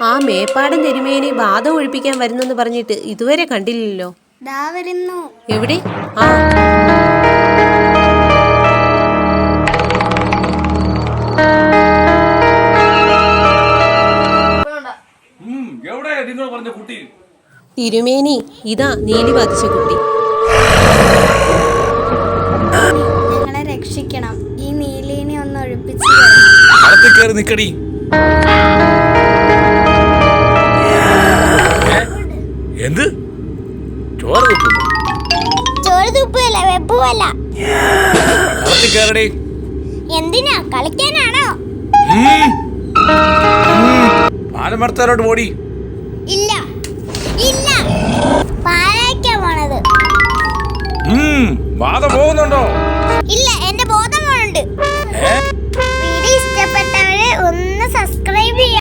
ആ മേപ്പാടൻ തിരുമേനി ബാധ ഒഴിപ്പിക്കാൻ വരുന്നെന്ന് പറഞ്ഞിട്ട് ഇതുവരെ കണ്ടില്ലല്ലോ. ദാ വരുന്നു. എവിടെ? ആ തിരുമേനി, ഇതാ നീലി ബാധിച്ച കുട്ടി. ഞങ്ങളെ രക്ഷിക്കണം. ഈ നീലിനെ ഒന്ന് ഒഴിപ്പിച്ചു നിക്കടി. എന്ത് ചോറ് തുപ്പല്ല വെപ്പുമല്ല. എന്തിനാ? കളിക്കാനാണോ? പാലമർത്താരോട്ട് ഓടി. ഇല്ല ഇല്ല, പാഴാക്കാൻ പോണത്. ബാധ പോകുന്നുണ്ടോ? ഇല്ല, എന്റെ ബോധം പോണുണ്ട്. വീഡിയോ ഇഷ്ടപ്പെട്ടവര് ഒന്ന് സബ്സ്ക്രൈബ് ചെയ്യാം.